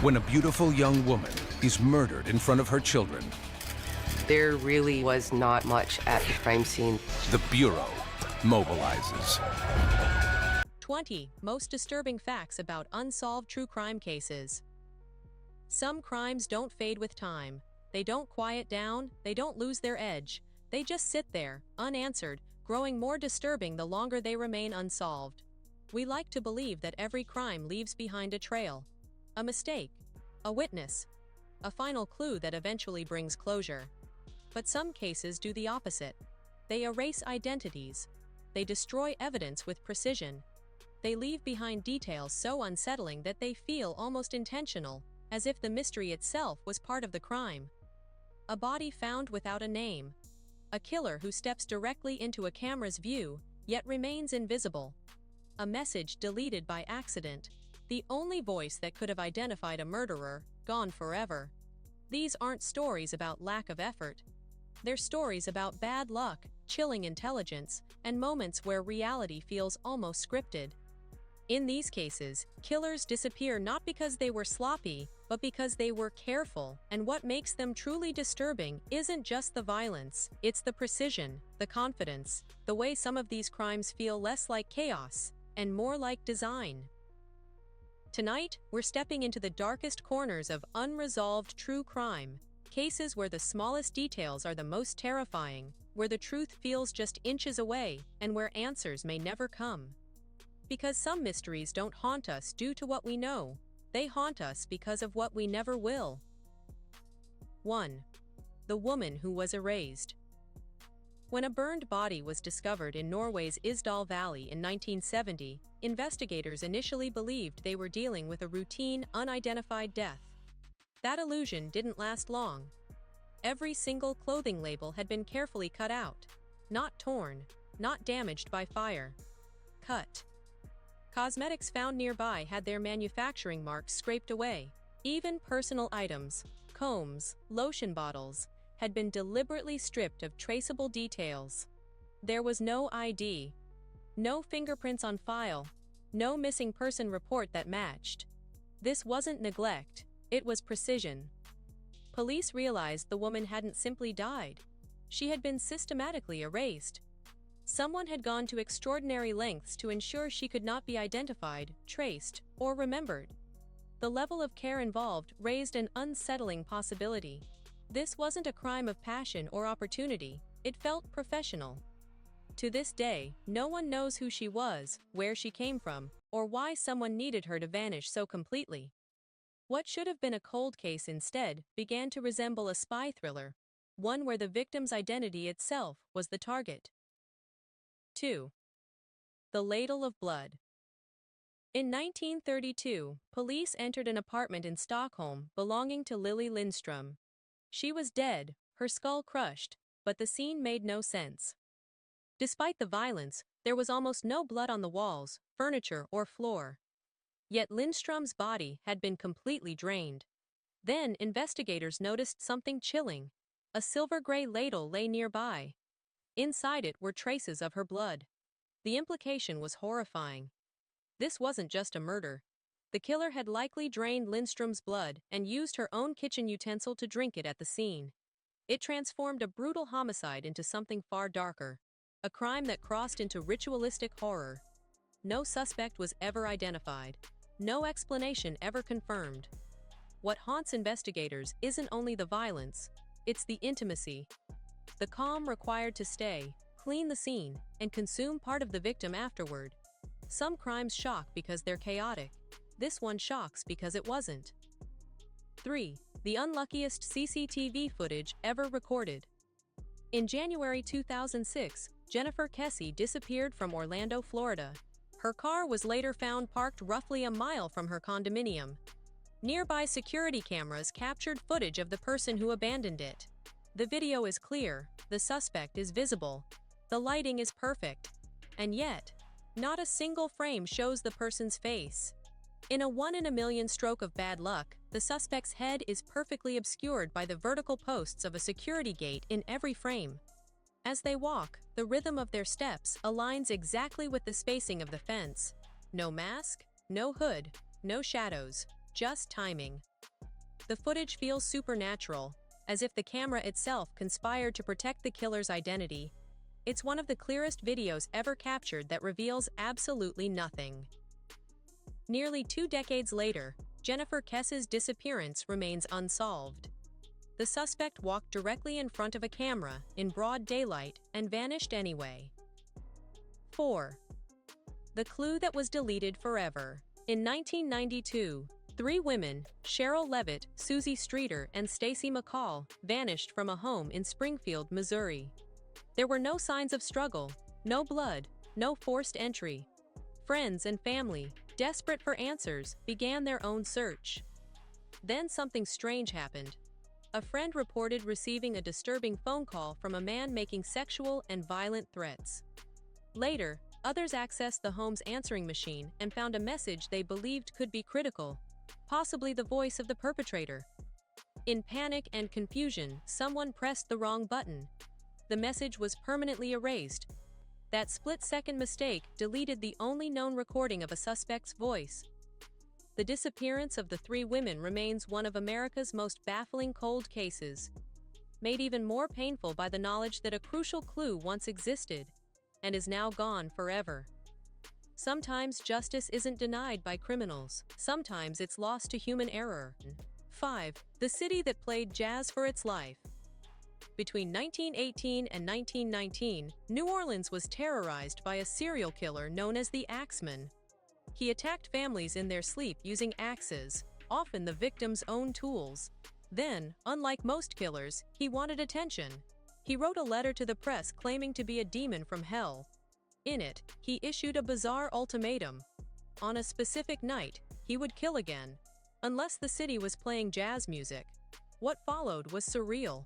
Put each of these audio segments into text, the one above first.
when a beautiful young woman is murdered in front of her children. There really was not much at the crime scene. The Bureau mobilizes. 20 most disturbing facts about unsolved true crime cases. Some crimes don't fade with time. They don't quiet down, they don't lose their edge. They just sit there, unanswered, growing more disturbing the longer they remain unsolved. We like to believe that every crime leaves behind a trail, a mistake, a witness, a final clue that eventually brings closure. But some cases do the opposite. They erase identities. They destroy evidence with precision. They leave behind details so unsettling that they feel almost intentional, as if the mystery itself was part of the crime. A body found without a name. A killer who steps directly into a camera's view, yet remains invisible. A message deleted by accident. The only voice that could have identified a murderer, gone forever. These aren't stories about lack of effort. They're stories about bad luck, chilling intelligence, and moments where reality feels almost scripted. In these cases, killers disappear not because they were sloppy, but because they were careful, and what makes them truly disturbing isn't just the violence, it's the precision, the confidence, the way some of these crimes feel less like chaos, and more like design. Tonight, we're stepping into the darkest corners of unresolved true crime, cases where the smallest details are the most terrifying, where the truth feels just inches away, and where answers may never come. Because some mysteries don't haunt us due to what we know, they haunt us because of what we never will. 1. The woman who was erased. When a burned body was discovered in Norway's Isdal Valley in 1970, investigators initially believed they were dealing with a routine, unidentified death. That illusion didn't last long. Every single clothing label had been carefully cut out. Not torn, not damaged by fire. Cut. Cosmetics found nearby had their manufacturing marks scraped away. Even personal items, combs, lotion bottles, had been deliberately stripped of traceable details. There was no ID, no fingerprints on file, no missing person report that matched. This wasn't neglect, it was precision. Police realized the woman hadn't simply died. She had been systematically erased. Someone had gone to extraordinary lengths to ensure she could not be identified, traced, or remembered. The level of care involved raised an unsettling possibility. This wasn't a crime of passion or opportunity, it felt professional. To this day, no one knows who she was, where she came from, or why someone needed her to vanish so completely. What should have been a cold case instead began to resemble a spy thriller, one where the victim's identity itself was the target. 2. The ladle of blood. In 1932, police entered an apartment in Stockholm belonging to Lily Lindström. She was dead, her skull crushed, but the scene made no sense. Despite the violence, there was almost no blood on the walls, furniture, or floor. Yet Lindström's body had been completely drained. Then investigators noticed something chilling. A silver-gray ladle lay nearby. Inside it were traces of her blood. The implication was horrifying. This wasn't just a murder. The killer had likely drained Lindström's blood and used her own kitchen utensil to drink it at the scene. It transformed a brutal homicide into something far darker, a crime that crossed into ritualistic horror. No suspect was ever identified. No explanation ever confirmed. What haunts investigators isn't only the violence, it's the intimacy. The calm required to stay, clean the scene, and consume part of the victim afterward. Some crimes shock because they're chaotic. This one shocks because it wasn't. 3. The unluckiest CCTV footage ever recorded. In January 2006, Jennifer Kesey disappeared from Orlando, Florida. Her car was later found parked roughly a mile from her condominium. Nearby security cameras captured footage of the person who abandoned it. The video is clear, the suspect is visible, the lighting is perfect. And yet, not a single frame shows the person's face. In a 1 in a million stroke of bad luck, the suspect's head is perfectly obscured by the vertical posts of a security gate in every frame. As they walk, the rhythm of their steps aligns exactly with the spacing of the fence. No mask, no hood, no shadows, just timing. The footage feels supernatural, as if the camera itself conspired to protect the killer's identity. It's one of the clearest videos ever captured that reveals absolutely nothing. Nearly 2 decades later, Jennifer Kess's disappearance remains unsolved. The suspect walked directly in front of a camera in broad daylight and vanished anyway. 4. The clue that was deleted forever. In 1992, 3 women, Cheryl Levitt, Susie Streeter, and Stacy McCall, vanished from a home in Springfield, Missouri. There were no signs of struggle, no blood, no forced entry. Friends and family, desperate for answers, began their own search. Then something strange happened. A friend reported receiving a disturbing phone call from a man making sexual and violent threats. Later, others accessed the home's answering machine and found a message they believed could be critical, possibly the voice of the perpetrator. In panic and confusion, someone pressed the wrong button. The message was permanently erased. That split-second mistake deleted the only known recording of a suspect's voice. The disappearance of the 3 women remains one of America's most baffling cold cases, made even more painful by the knowledge that a crucial clue once existed and is now gone forever. Sometimes justice isn't denied by criminals. Sometimes it's lost to human error. 5. The city that played jazz for its life. Between 1918 and 1919, New Orleans was terrorized by a serial killer known as the Axeman. He attacked families in their sleep using axes, often the victim's own tools. Then, unlike most killers, he wanted attention. He wrote a letter to the press claiming to be a demon from hell. In it, he issued a bizarre ultimatum. On a specific night, he would kill again, unless the city was playing jazz music. What followed was surreal.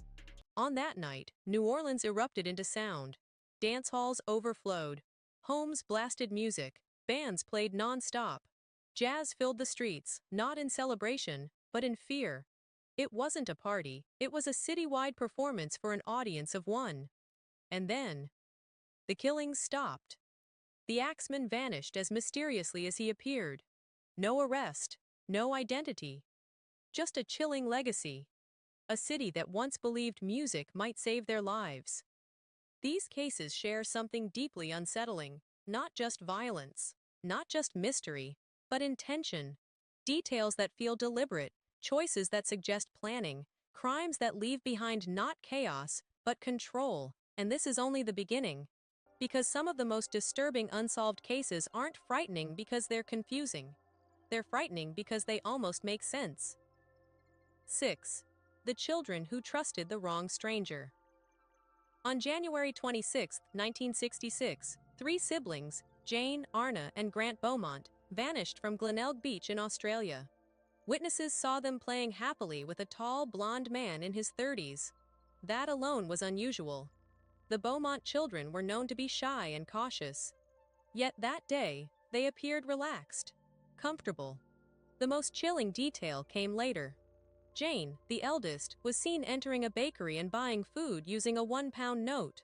On that night, New Orleans erupted into sound. Dance halls overflowed. Homes blasted music. Bands played non-stop. Jazz filled the streets, not in celebration, but in fear. It wasn't a party, it was a citywide performance for an audience of one. And then, the killings stopped. The Axeman vanished as mysteriously as he appeared. No arrest, no identity. Just a chilling legacy. A city that once believed music might save their lives. These cases share something deeply unsettling, not just violence, not just mystery, but intention. Details that feel deliberate, choices that suggest planning, crimes that leave behind not chaos, but control. And this is only the beginning. Because some of the most disturbing unsolved cases aren't frightening because they're confusing. They're frightening because they almost make sense. 6. The children who trusted the wrong stranger. On January 26, 1966, 3 siblings, Jane, Arna, and Grant Beaumont, vanished from Glenelg Beach in Australia. Witnesses saw them playing happily with a tall, blonde man in his 30s. That alone was unusual. The Beaumont children were known to be shy and cautious. Yet that day, they appeared relaxed, comfortable. The most chilling detail came later. Jane, the eldest, was seen entering a bakery and buying food using a £1 note,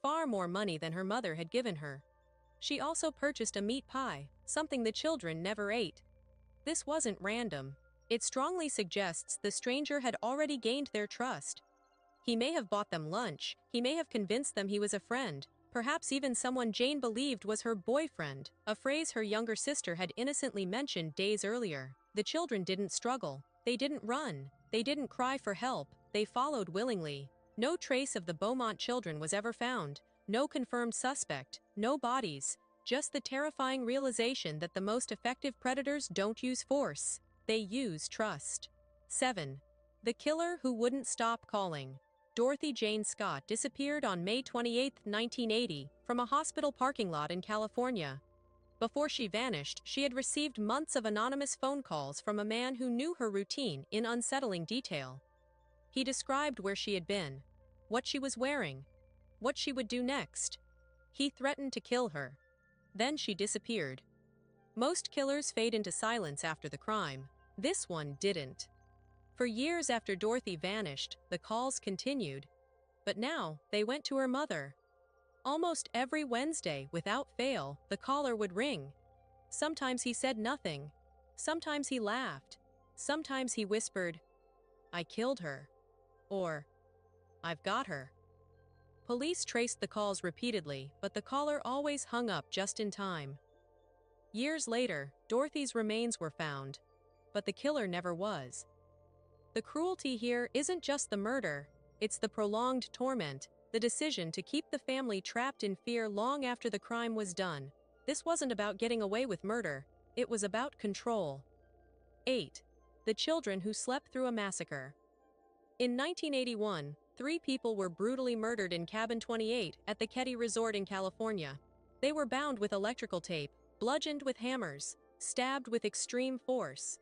far more money than her mother had given her. She also purchased a meat pie, something the children never ate. This wasn't random. It strongly suggests the stranger had already gained their trust. He may have bought them lunch, he may have convinced them he was a friend, perhaps even someone Jane believed was her boyfriend, a phrase her younger sister had innocently mentioned days earlier. The children didn't struggle. They didn't run. They didn't cry for help. They followed willingly. No trace of the Beaumont children was ever found. No confirmed suspect. No bodies. Just the terrifying realization that the most effective predators don't use force. They use trust. 7. The killer who wouldn't stop calling. Dorothy Jane Scott disappeared on May 28, 1980, from a hospital parking lot in California. Before she vanished, she had received months of anonymous phone calls from a man who knew her routine in unsettling detail. He described where she had been, what she was wearing, what she would do next. He threatened to kill her. Then she disappeared. Most killers fade into silence after the crime. This one didn't. For years after Dorothy vanished, the calls continued. But now, they went to her mother. Almost every Wednesday, without fail, the caller would ring. Sometimes he said nothing. Sometimes he laughed. Sometimes he whispered, "I killed her," or "I've got her." Police traced the calls repeatedly, but the caller always hung up just in time. Years later, Dorothy's remains were found, but the killer never was. The cruelty here isn't just the murder, it's the prolonged torment, the decision to keep the family trapped in fear long after the crime was done. This wasn't about getting away with murder, it was about control. 8. The children who slept through a massacre. In 1981, 3 people were brutally murdered in Cabin 28 at the Ketty Resort in California. They were bound with electrical tape, bludgeoned with hammers, stabbed with extreme force.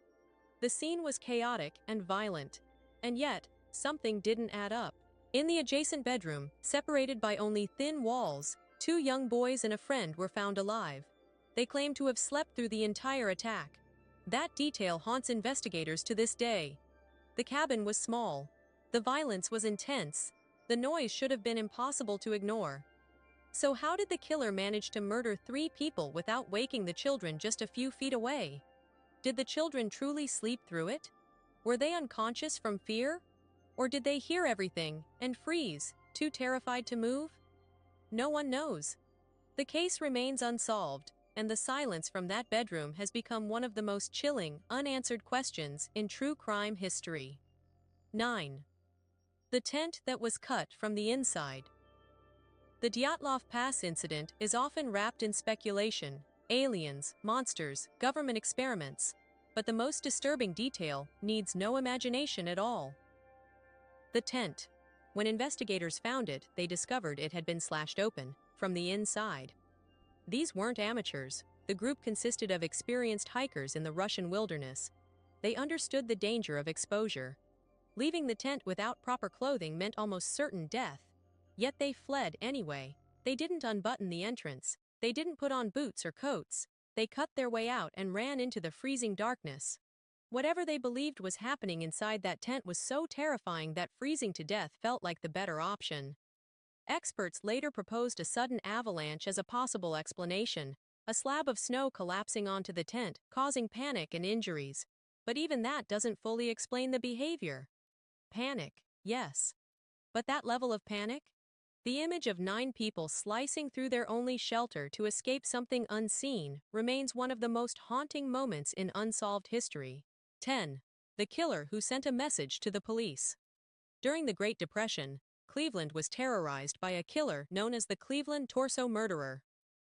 The scene was chaotic and violent, and yet, something didn't add up. In the adjacent bedroom, separated by only thin walls, 2 young boys and a friend were found alive. They claimed to have slept through the entire attack. That detail haunts investigators to this day. The cabin was small. The violence was intense. The noise should have been impossible to ignore. So how did the killer manage to murder 3 people without waking the children just a few feet away? Did the children truly sleep through it? Were they unconscious from fear? Or did they hear everything and freeze, too terrified to move? No one knows. The case remains unsolved, and the silence from that bedroom has become one of the most chilling, unanswered questions in true crime history. 9. The tent that was cut from the inside. The Dyatlov Pass incident is often wrapped in speculation, aliens, monsters, government experiments, but the most disturbing detail needs no imagination at all. The tent. When investigators found it, they discovered it had been slashed open from the inside. These weren't amateurs. The group consisted of experienced hikers in the Russian wilderness. They understood the danger of exposure. Leaving the tent without proper clothing meant almost certain death. Yet they fled anyway. They didn't unbutton the entrance. They didn't put on boots or coats. They cut their way out and ran into the freezing darkness. Whatever they believed was happening inside that tent was so terrifying that freezing to death felt like the better option. Experts later proposed a sudden avalanche as a possible explanation, a slab of snow collapsing onto the tent, causing panic and injuries. But even that doesn't fully explain the behavior. Panic, yes. But that level of panic? The image of 9 people slicing through their only shelter to escape something unseen remains one of the most haunting moments in unsolved history. 10. The killer who sent a message to the police. During the Great Depression, Cleveland was terrorized by a killer known as the Cleveland Torso Murderer.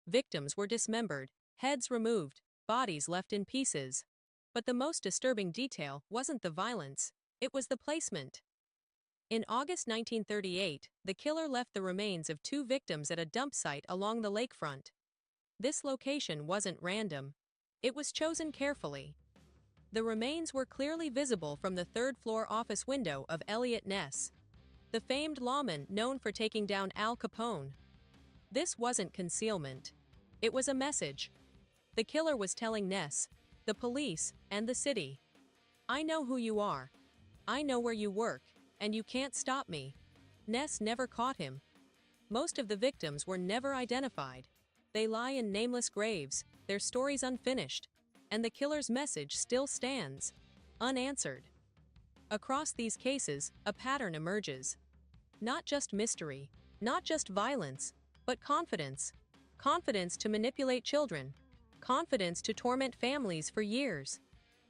Victims were dismembered, heads removed, bodies left in pieces. But the most disturbing detail wasn't the violence, it was the placement. In August 1938, the killer left the remains of 2 victims at a dump site along the lakefront. This location wasn't random. It was chosen carefully. The remains were clearly visible from the 3rd-floor office window of Elliot Ness, the famed lawman known for taking down Al Capone. This wasn't concealment. It was a message. The killer was telling Ness, the police, and the city, "I know who you are. I know where you work, and you can't stop me." Ness never caught him. Most of the victims were never identified. They lie in nameless graves, their stories unfinished, and the killer's message still stands, unanswered. Across these cases, a pattern emerges. Not just mystery, not just violence, but confidence. Confidence to manipulate children. Confidence to torment families for years.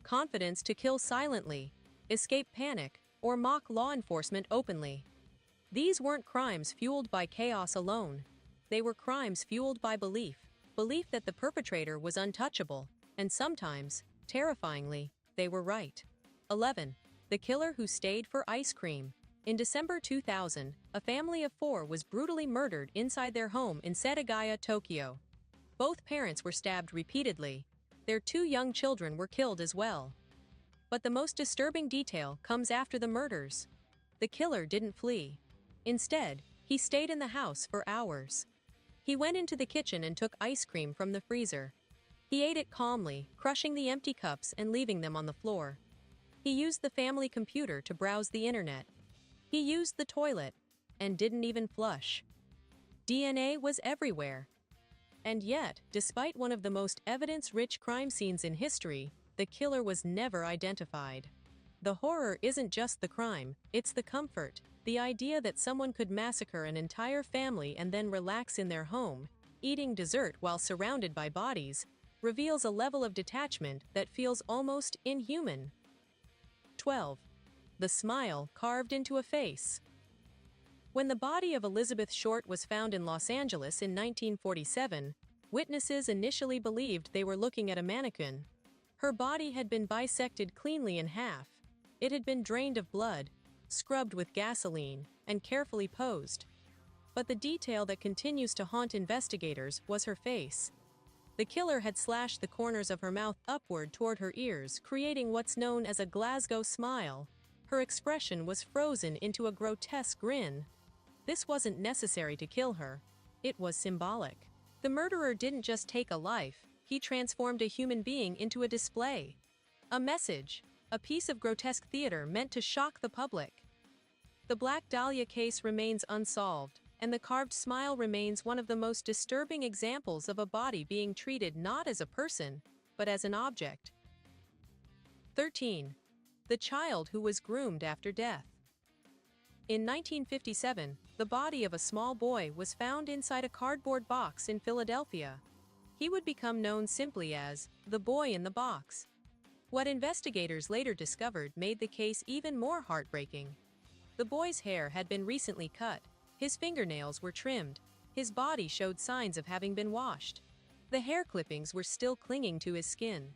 Confidence to kill silently, escape panic, or mock law enforcement openly. These weren't crimes fueled by chaos alone. They were crimes fueled by belief. Belief that the perpetrator was untouchable, and sometimes, terrifyingly, they were right. 11. The killer who stayed for ice cream. In December 2000, a family of 4 was brutally murdered inside their home in Setagaya, Tokyo. Both parents were stabbed repeatedly. Their 2 young children were killed as well. But the most disturbing detail comes after the murders. The killer didn't flee. Instead, he stayed in the house for hours. He went into the kitchen and took ice cream from the freezer. He ate it calmly, crushing the empty cups and leaving them on the floor. He used the family computer to browse the internet. He used the toilet, and didn't even flush. DNA was everywhere. And yet, despite one of the most evidence-rich crime scenes in history, the killer was never identified. The horror isn't just the crime, it's the comfort. The idea that someone could massacre an entire family and then relax in their home, eating dessert while surrounded by bodies, reveals a level of detachment that feels almost inhuman. 12. The smile carved into a face. When the body of Elizabeth Short was found in Los Angeles in 1947, witnesses initially believed they were looking at a mannequin. Her body had been bisected cleanly in half. It had been drained of blood, scrubbed with gasoline, and carefully posed. But the detail that continues to haunt investigators was her face. The killer had slashed the corners of her mouth upward toward her ears, creating what's known as a Glasgow smile. Her expression was frozen into a grotesque grin. This wasn't necessary to kill her. It was symbolic. The murderer didn't just take a life, he transformed a human being into a display. A message, a piece of grotesque theater meant to shock the public. The Black Dahlia case remains unsolved, and the carved smile remains one of the most disturbing examples of a body being treated not as a person, but as an object. 13. The child who was groomed after death. In 1957, the body of a small boy was found inside a cardboard box in Philadelphia. He would become known simply as the boy in the box. What investigators later discovered made the case even more heartbreaking. The boy's hair had been recently cut, his fingernails were trimmed, his body showed signs of having been washed. The hair clippings were still clinging to his skin.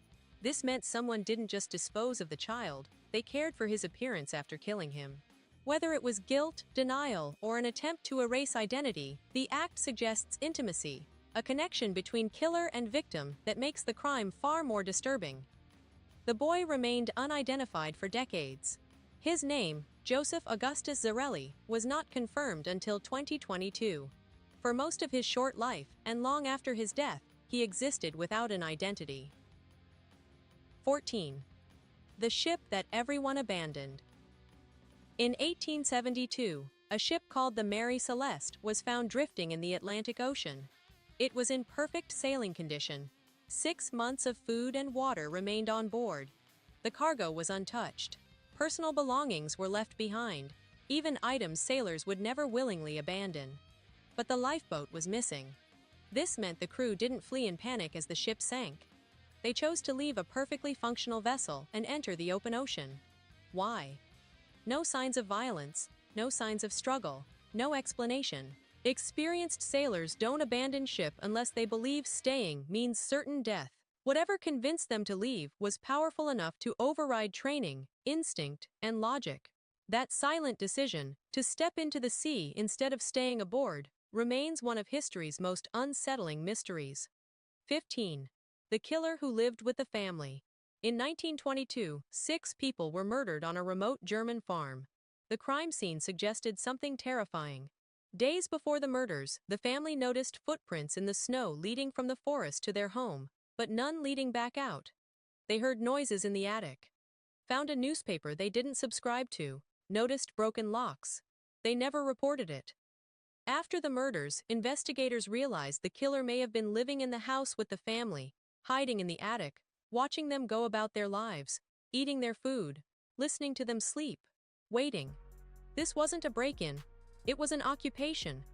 This meant someone didn't just dispose of the child, they cared for his appearance after killing him. Whether it was guilt, denial, or an attempt to erase identity, the act suggests intimacy, a connection between killer and victim that makes the crime far more disturbing. The boy remained unidentified for decades. His name, Joseph Augustus Zarelli, was not confirmed until 2022. For most of his short life, and long after his death, he existed without an identity. 14. The ship that everyone abandoned. In 1872, a ship called the Mary Celeste was found drifting in the Atlantic Ocean. It was in perfect sailing condition. 6 months of food and water remained on board. The cargo was untouched. Personal belongings were left behind, even items sailors would never willingly abandon. But the lifeboat was missing. This meant the crew didn't flee in panic as the ship sank. They chose to leave a perfectly functional vessel and enter the open ocean. Why? No signs of violence, no signs of struggle, no explanation. Experienced sailors don't abandon ship unless they believe staying means certain death. Whatever convinced them to leave was powerful enough to override training, instinct, and logic. That silent decision, to step into the sea instead of staying aboard, remains one of history's most unsettling mysteries. 15. The killer who lived with the family. In 1922, 6 people were murdered on a remote German farm. The crime scene suggested something terrifying. Days before the murders, the family noticed footprints in the snow leading from the forest to their home, but none leading back out. They heard noises in the attic, found a newspaper they didn't subscribe to, noticed broken locks. They never reported it. After the murders, investigators realized the killer may have been living in the house with the family, hiding in the attic, watching them go about their lives, eating their food, listening to them sleep, waiting. This wasn't a break-in. It was an occupation.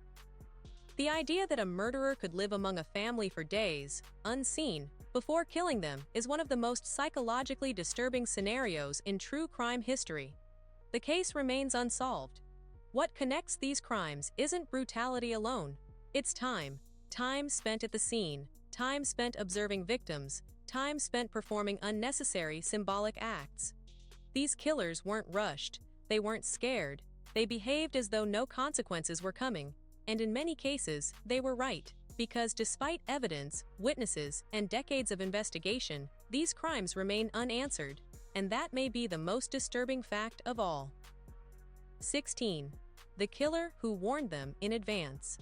The idea that a murderer could live among a family for days, unseen, before killing them is one of the most psychologically disturbing scenarios in true crime history. The case remains unsolved. What connects these crimes isn't brutality alone. It's time. Time spent at the scene, time spent observing victims, time spent performing unnecessary symbolic acts. These killers weren't rushed, they weren't scared, they behaved as though no consequences were coming, and in many cases, they were right, because despite evidence, witnesses, and decades of investigation, these crimes remain unanswered, and that may be the most disturbing fact of all. 16. The killer who warned them in advance.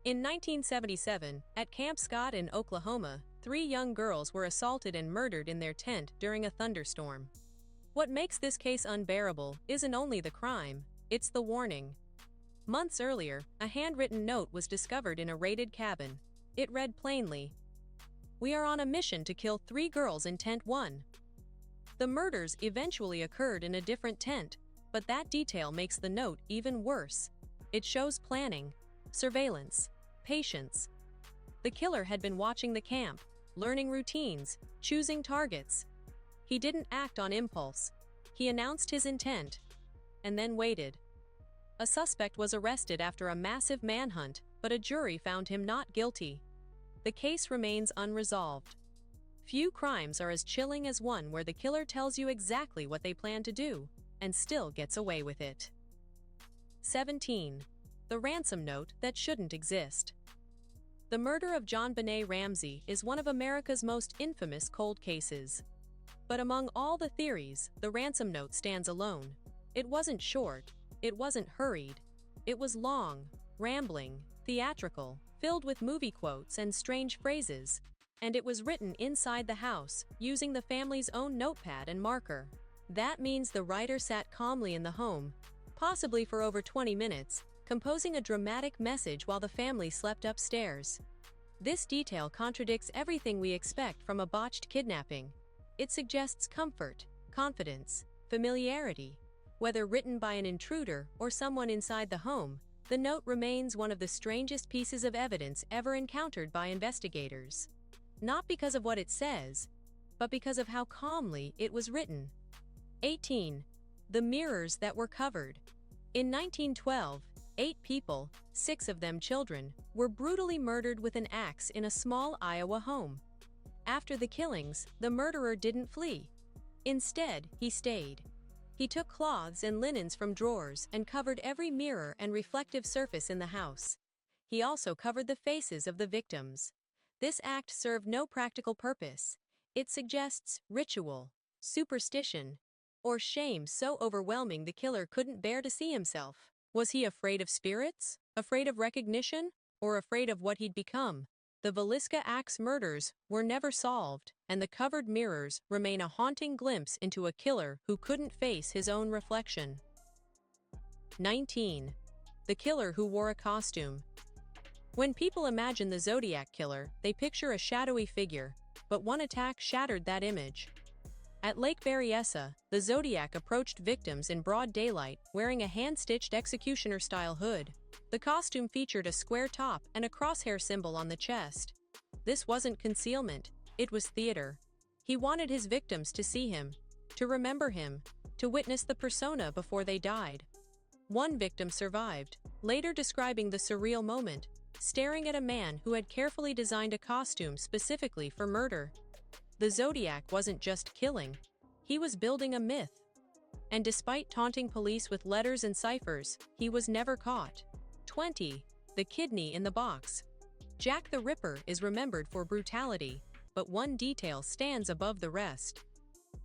In 1977, at Camp Scott in Oklahoma, 3 young girls were assaulted and murdered in their tent during a thunderstorm. What makes this case unbearable isn't only the crime, it's the warning. Months earlier, a handwritten note was discovered in a raided cabin. It read plainly, "We are on a mission to kill 3 girls in Tent 1." The murders eventually occurred in a different tent, but that detail makes the note even worse. It shows planning, surveillance, patience. The killer had been watching the camp, learning routines, choosing targets. He didn't act on impulse. He announced his intent, and then waited. A suspect was arrested after a massive manhunt, but a jury found him not guilty. The case remains unresolved. Few crimes are as chilling as one where the killer tells you exactly what they plan to do, and still gets away with it. 17. The ransom note that shouldn't exist. The murder of John Benet Ramsey is one of America's most infamous cold cases. But among all the theories, the ransom note stands alone. It wasn't short, it wasn't hurried. It was long, rambling, theatrical, filled with movie quotes and strange phrases. And it was written inside the house, using the family's own notepad and marker. That means the writer sat calmly in the home, possibly for over 20 minutes, composing a dramatic message while the family slept upstairs. This detail contradicts everything we expect from a botched kidnapping. It suggests comfort, confidence, familiarity. Whether written by an intruder or someone inside the home, the note remains one of the strangest pieces of evidence ever encountered by investigators. Not because of what it says, but because of how calmly it was written. 18. The mirrors that were covered. In 1912, 8 people, 6 of them children, were brutally murdered with an axe in a small Iowa home. After the killings, the murderer didn't flee. Instead, he stayed. He took cloths and linens from drawers and covered every mirror and reflective surface in the house. He also covered the faces of the victims. This act served no practical purpose. It suggests ritual, superstition, or shame so overwhelming the killer couldn't bear to see himself. Was he afraid of spirits? Afraid of recognition? Or afraid of what he'd become? The Villisca Axe murders were never solved, and the covered mirrors remain a haunting glimpse into a killer who couldn't face his own reflection. 19. The killer who wore a costume. When people imagine the Zodiac Killer, they picture a shadowy figure, but one attack shattered that image. At Lake Berryessa, the Zodiac approached victims in broad daylight, wearing a hand-stitched executioner-style hood. The costume featured a square top and a crosshair symbol on the chest. This wasn't concealment, it was theater. He wanted his victims to see him, to remember him, to witness the persona before they died. One victim survived, later describing the surreal moment, staring at a man who had carefully designed a costume specifically for murder. The Zodiac wasn't just killing, he was building a myth. And despite taunting police with letters and ciphers, he was never caught. 20. The kidney in the box. Jack the Ripper is remembered for brutality, but one detail stands above the rest.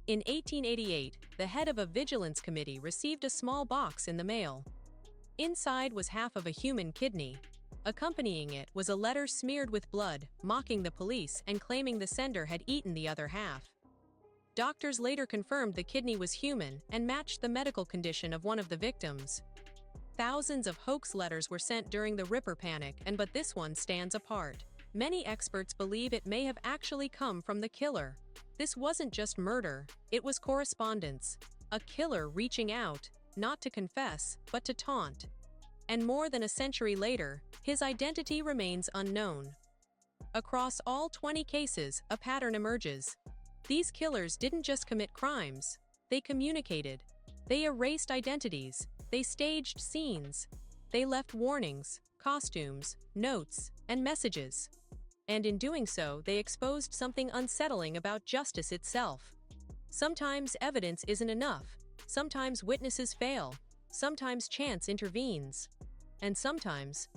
In 1888, the head of a vigilance committee received a small box in the mail. Inside was half of a human kidney. Accompanying it was a letter smeared with blood, mocking the police and claiming the sender had eaten the other half. Doctors later confirmed the kidney was human and matched the medical condition of one of the victims. Thousands of hoax letters were sent during the Ripper panic, but this one stands apart. Many experts believe it may have actually come from the killer. This wasn't just murder, it was correspondence. A killer reaching out, not to confess, but to taunt. And more than a century later, his identity remains unknown. Across all 20 cases, a pattern emerges. These killers didn't just commit crimes, they communicated. They erased identities, they staged scenes. They left warnings, costumes, notes, and messages. And in doing so, they exposed something unsettling about justice itself. Sometimes evidence isn't enough, sometimes witnesses fail, sometimes chance intervenes. And sometimes,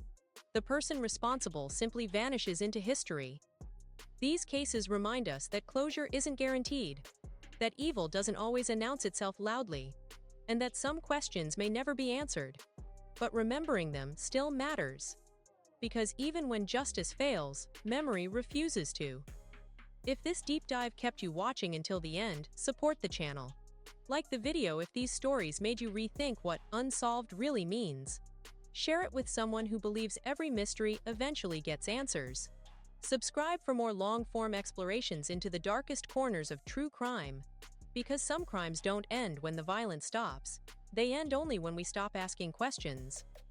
the person responsible simply vanishes into history. These cases remind us that closure isn't guaranteed, that evil doesn't always announce itself loudly, and that some questions may never be answered. But remembering them still matters. Because even when justice fails, memory refuses to. If this deep dive kept you watching until the end, support the channel. Like the video if these stories made you rethink what unsolved really means. Share it with someone who believes every mystery eventually gets answers. Subscribe for more long-form explorations into the darkest corners of true crime. Because some crimes don't end when the violence stops. They end only when we stop asking questions.